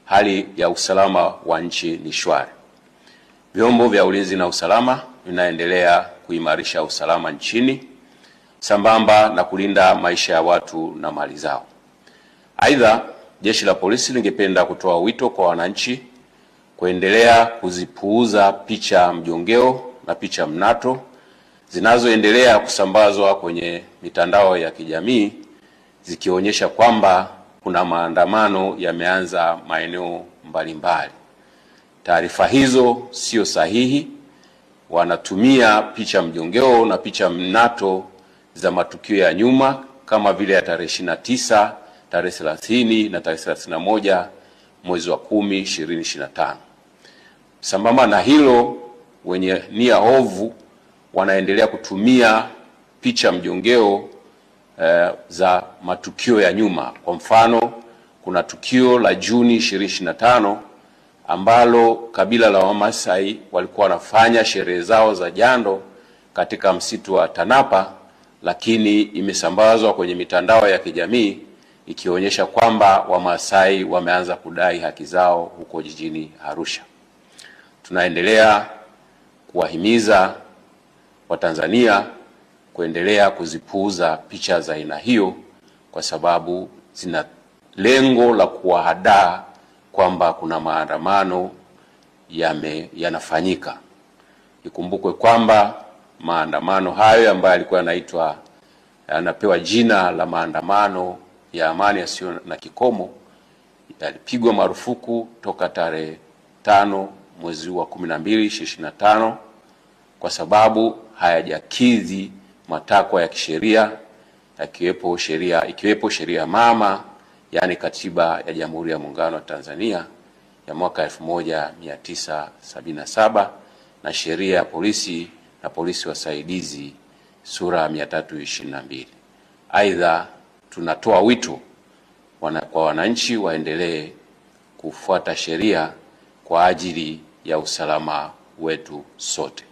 hali ya usalama wa nchi ni shwari. Vyombo vya ulinzi na usalama vinaendelea kuimarisha usalama nchini sambamba na kulinda maisha ya watu na mali zao. Aidha, Jeshi la Polisi lingependa kutoa wito kwa wananchi kuendelea kuzipuuza picha mjongeo na picha mnato zinazoendelea kusambazwa kwenye mitandao ya kijamii zikionyesha kwamba kuna maandamano yameanza maeneo mbalimbali. Taarifa hizo sio sahihi. Wanatumia picha mjongeo na picha mnato za matukio ya nyuma kama vile ya tarehe 29, tarehe 30 na tarehe 31 mwezi wa 10, 2025. Sambamba na hilo, wenye nia ovu wanaendelea kutumia picha mjongeo za matukio ya nyuma. Kwa mfano, kuna tukio la Juni 2025 ambalo kabila la Wamasai walikuwa wanafanya sherehe zao za jando katika msitu wa Tanapa, lakini imesambazwa kwenye mitandao ya kijamii ikionyesha kwamba Wamasai wameanza kudai haki zao huko jijini Arusha. Tunaendelea kuwahimiza Watanzania kuendelea kuzipuuza picha za aina hiyo kwa sababu zina lengo la kuwahadaa kwamba kuna maandamano yanafanyika. Ikumbukwe kwamba maandamano hayo ambayo yalikuwa yanapewa jina la maandamano ya amani yasiyo na kikomo yalipigwa marufuku toka tarehe 5 mwezi wa 12, 2025 kwa sababu hayajakidhi matakwa ya kisheria ikiwepo sheria mama, yani Katiba ya Jamhuri ya Muungano wa Tanzania ya mwaka 1977 na sheria ya polisi na polisi wasaidizi sura 322. Aidha, tunatoa wito kwa wananchi waendelee kufuata sheria kwa ajili ya usalama wetu sote.